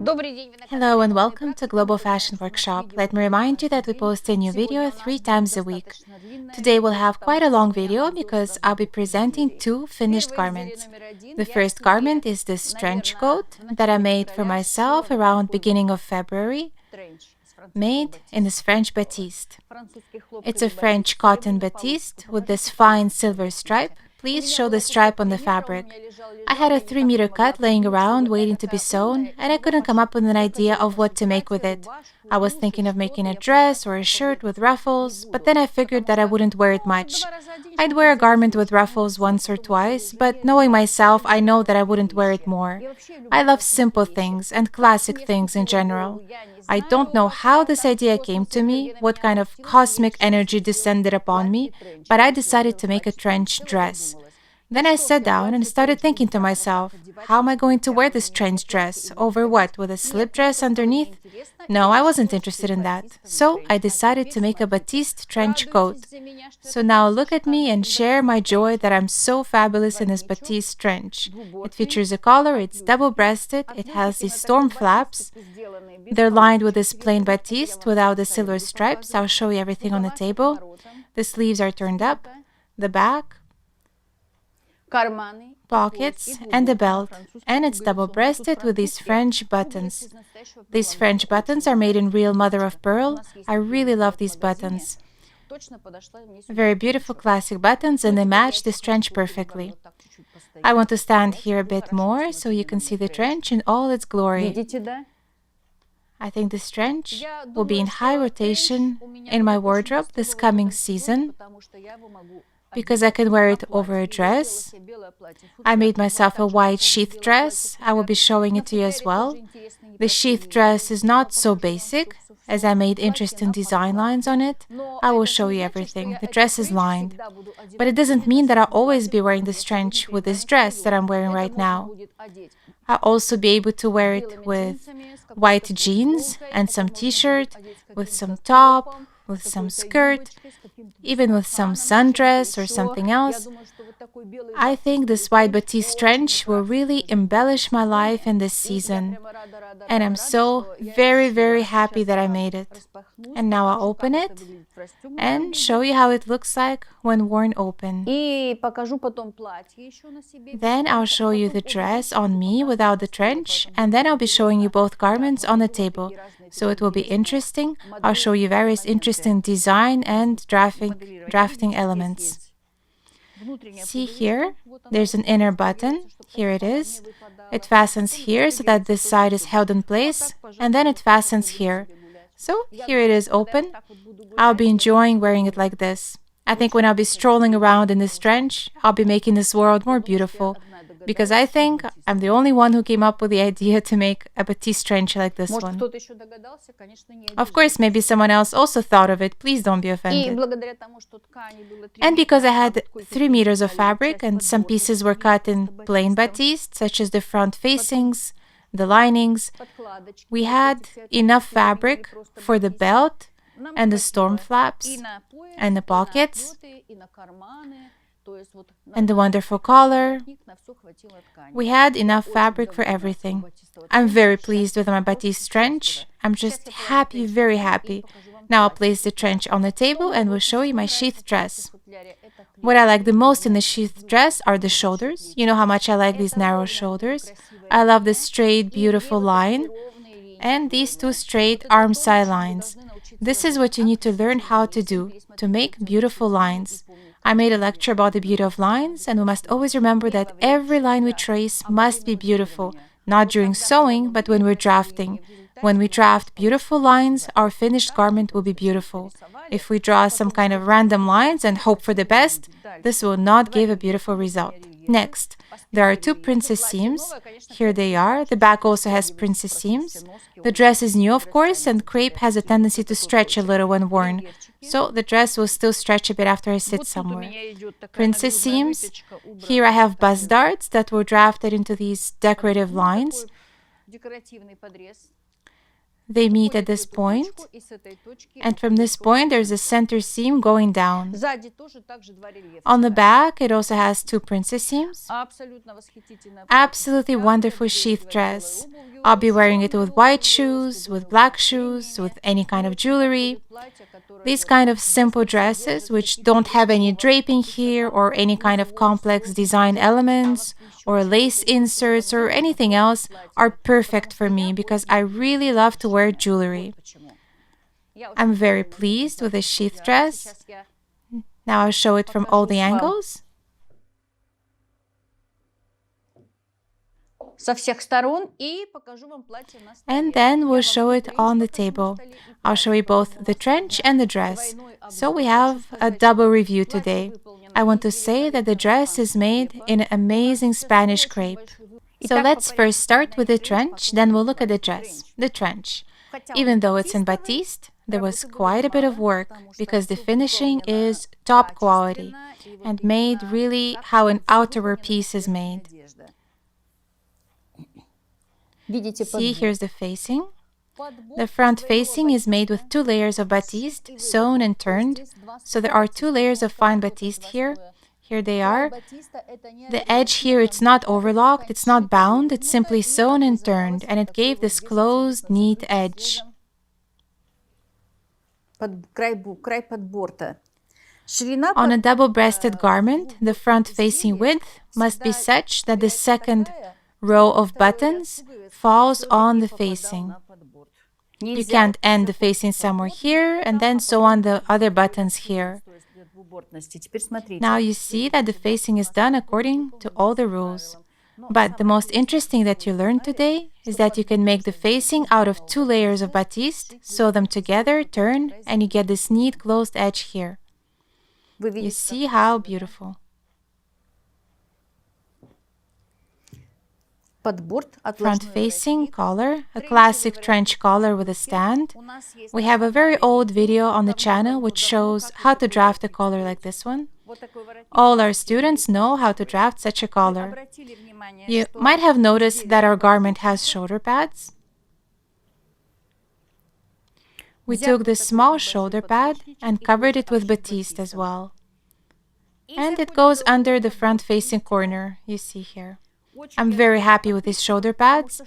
Hello and welcome to Global Fashion Workshop. Let me remind you that we post a new video 3 times a week. Today we'll have quite a long video because I'll be presenting two finished garments. The first garment is this trench coat that I made for myself around beginning of February, made in this French Batiste. It's a French cotton Batiste with this fine silver stripe. Please show the stripe on the fabric. I had a 3-meter cut laying around waiting to be sewn, and I couldn't come up with an idea of what to make with it. I was thinking of making a dress or a shirt with ruffles, but then I figured that I wouldn't wear it much. I'd wear a garment with ruffles once or twice, but knowing myself, I know that I wouldn't wear it more. I love simple things and classic things in general. I don't know how this idea came to me, what kind of cosmic energy descended upon me, but I decided to make a trench dress. Then I sat down and started thinking to myself, how am I going to wear this trench dress? Over what, with a slip dress underneath? No, I wasn't interested in that. So I decided to make a Batiste trench coat. So now look at me and share my joy that I'm so fabulous in this Batiste trench. It features a collar, it's double-breasted, it has these storm flaps. They're lined with this plain Batiste without the silver stripes. I'll show you everything on the table. The sleeves are turned up, the back, pockets, and the belt, and it's double-breasted with these French buttons. These French buttons are made in real mother-of-pearl. I really love these buttons. Very beautiful classic buttons, and they match this trench perfectly. I want to stand here a bit more so you can see the trench in all its glory. I think this trench will be in high rotation in my wardrobe this coming season because I can wear it over a dress. I made myself a white sheath dress. I will be showing it to you as well. The sheath dress is not so basic, as I made interesting design lines on it. I will show you everything. The dress is lined. But it doesn't mean that I'll always be wearing this trench with this dress that I'm wearing right now. I'll also be able to wear it with white jeans and some t-shirt, with some top, with some skirt, even with some sundress or something else. I think this white Batiste trench will really embellish my life in this season. And I'm so very happy that I made it. And now I'll open it and show you how it looks like when worn open. Then I'll show you the dress on me without the trench, and then I'll be showing you both garments on the table. So it will be interesting. I'll show you various interesting design and drafting elements. See here, there's an inner button. Here it is. It fastens here so that this side is held in place, and then it fastens here. So here it is open. I'll be enjoying wearing it like this. I think when I'll be strolling around in this trench, I'll be making this world more beautiful, because I think I'm the only one who came up with the idea to make a Batiste trench like this one. Of course, maybe someone else also thought of it. Please don't be offended. And because I had 3 meters of fabric and some pieces were cut in plain Batiste, such as the front facings, the linings, we had enough fabric for the belt and the storm flaps and the pockets and the wonderful collar. We had enough fabric for everything. I'm very pleased with my Batiste trench. I'm just happy, very happy. Now I'll place the trench on the table and will show you my sheath dress. What I like the most in the sheath dress are the shoulders. You know how much I like these narrow shoulders. I love the straight, beautiful line and these two straight arm side lines. This is what you need to learn how to do, to make beautiful lines. I made a lecture about the beauty of lines, and we must always remember that every line we trace must be beautiful, not during sewing, but when we're drafting. When we draft beautiful lines, our finished garment will be beautiful. If we draw some kind of random lines and hope for the best, this will not give a beautiful result. Next, there are 2 princess seams. Here they are. The back also has princess seams. The dress is new, of course, and crepe has a tendency to stretch a little when worn. So the dress will still stretch a bit after I sit somewhere. Princess seams. Here I have bust darts that were drafted into these decorative lines. They meet at this point, and from this point there's a center seam going down. On the back, it also has two princess seams. Absolutely wonderful sheath dress. I'll be wearing it with white shoes, with black shoes, with any kind of jewelry. These kind of simple dresses, which don't have any draping here or any kind of complex design elements or lace inserts or anything else, are perfect for me because I really love to wear jewelry. I'm very pleased with this sheath dress. Now I'll show it from all the angles. And then we'll show it on the table. I'll show you both the trench and the dress. So we have a double review today. I want to say that the dress is made in an amazing Spanish crepe. So let's first start with the trench, then we'll look at the dress. The trench. Even though it's in Batiste, there was quite a bit of work because the finishing is top quality and made really how an outerwear piece is made. See, here's the facing. The front facing is made with 2 layers of batiste, sewn and turned. So there are 2 layers of fine batiste here. Here they are. The edge here, it's not overlocked, it's not bound, it's simply sewn and turned, and it gave this closed, neat edge. On a double-breasted garment, the front facing width must be such that the second row of buttons falls on the facing. You can't end the facing somewhere here and then sew on the other buttons here. Now you see that the facing is done according to all the rules. But the most interesting that you learned today is that you can make the facing out of 2 layers of batiste, sew them together, turn, and you get this neat closed edge here. You see how beautiful. Front-facing collar, a classic trench collar with a stand. We have a very old video on the channel which shows how to draft a collar like this one. All our students know how to draft such a collar. You might have noticed that our garment has shoulder pads. We took this small shoulder pad and covered it with batiste as well. And it goes under the front-facing corner, you see here. I'm very happy with these shoulder pads.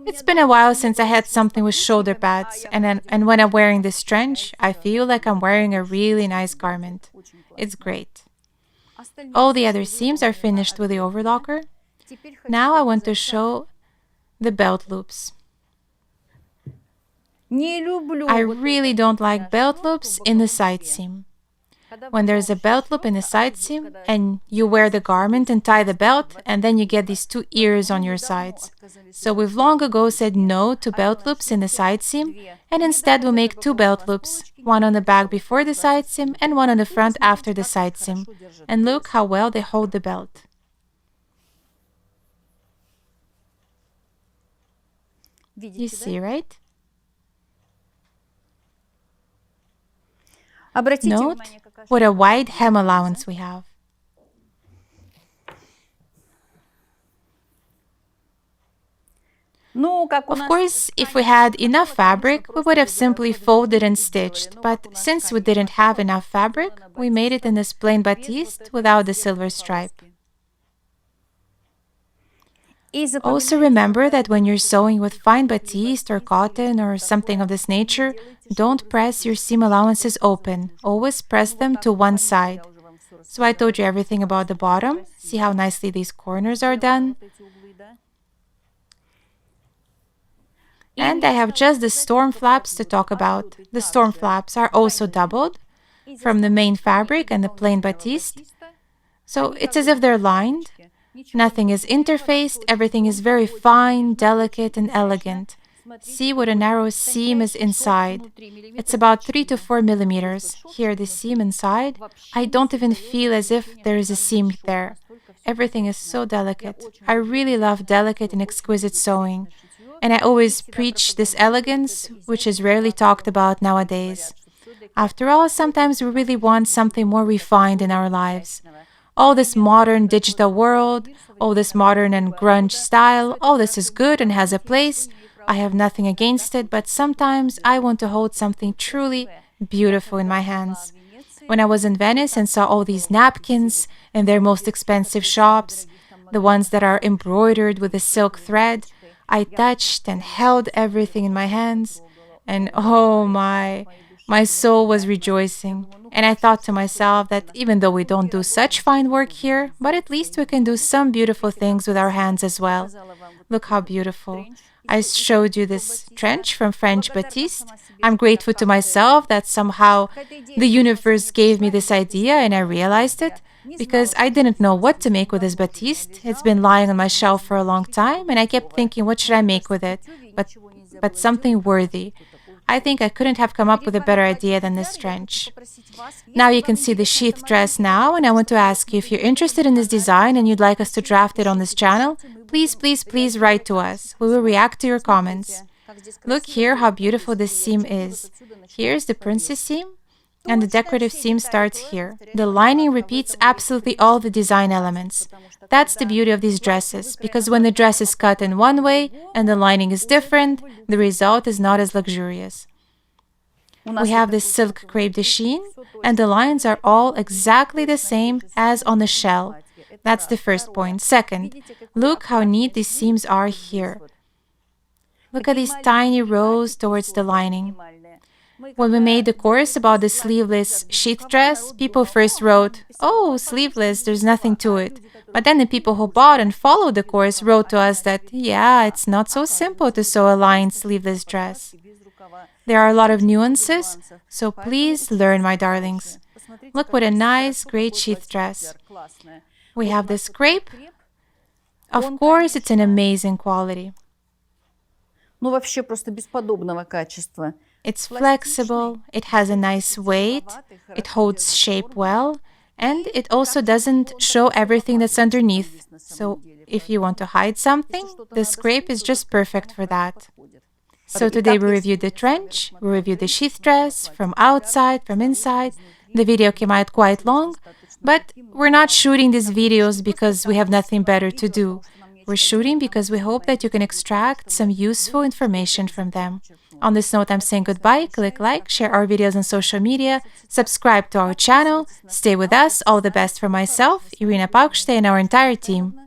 It's been a while since I had something with shoulder pads, and when I'm wearing this trench, I feel like I'm wearing a really nice garment. It's great. All the other seams are finished with the overlocker. Now I want to show the belt loops. I really don't like belt loops in the side seam. When there's a belt loop in the side seam and you wear the garment and tie the belt, and then you get these 2 ears on your sides. So we've long ago said no to belt loops in the side seam, and instead we'll make 2 belt loops, one on the back before the side seam and one on the front after the side seam. And look how well they hold the belt. You see, right? Note what a wide hem allowance we have. Of course, if we had enough fabric, we would have simply folded and stitched, but since we didn't have enough fabric, we made it in this plain batiste without the silver stripe. Also remember that when you're sewing with fine batiste or cotton or something of this nature, don't press your seam allowances open. Always press them to one side. So I told you everything about the bottom. See how nicely these corners are done? And I have just the storm flaps to talk about. The storm flaps are also doubled from the main fabric and the plain batiste. So it's as if they're lined. Nothing is interfaced, everything is very fine, delicate, and elegant. See what a narrow seam is inside. It's about 3 to 4 millimeters. Here, the seam inside, I don't even feel as if there is a seam there. Everything is so delicate. I really love delicate and exquisite sewing. And I always preach this elegance, which is rarely talked about nowadays. After all, sometimes we really want something more refined in our lives. All this modern digital world, all this modern and grunge style, all this is good and has a place, I have nothing against it, but sometimes I want to hold something truly beautiful in my hands. When I was in Venice and saw all these napkins in their most expensive shops, the ones that are embroidered with a silk thread, I touched and held everything in my hands, and oh my soul was rejoicing. And I thought to myself that even though we don't do such fine work here, but at least we can do some beautiful things with our hands as well. Look how beautiful. I showed you this trench from French Batiste. I'm grateful to myself that somehow the universe gave me this idea and I realized it, because I didn't know what to make with this Batiste. It's been lying on my shelf for a long time and I kept thinking, what should I make with it? But something worthy. I think I couldn't have come up with a better idea than this trench. Now you can see the sheath dress now, and I want to ask you, if you're interested in this design and you'd like us to draft it on this channel, please write to us. We will react to your comments. Look here how beautiful this seam is. Here's the princess seam, and the decorative seam starts here. The lining repeats absolutely all the design elements. That's the beauty of these dresses, because when the dress is cut in one way and the lining is different, the result is not as luxurious. We have this silk crepe de chine, and the lines are all exactly the same as on the shell. That's the first point. Second, look how neat these seams are here. Look at these tiny rows towards the lining. When we made the course about the sleeveless sheath dress, people first wrote, "Oh, sleeveless, there's nothing to it." But then the people who bought and followed the course wrote to us that, yeah, it's not so simple to sew a lined sleeveless dress. There are a lot of nuances, so please learn, my darlings. Look what a nice, great sheath dress. We have this crepe. Of course, it's an amazing quality. It's flexible, it has a nice weight, it holds shape well, and it also doesn't show everything that's underneath. So if you want to hide something, this crepe is just perfect for that. So today we reviewed the trench, we reviewed the sheath dress from outside, from inside. The video came out quite long, but we're not shooting these videos because we have nothing better to do. We're shooting because we hope that you can extract some useful information from them. On this note, I'm saying goodbye. Click like, share our videos on social media, subscribe to our channel, stay with us. All the best for myself, Irina Paukšte, and our entire team.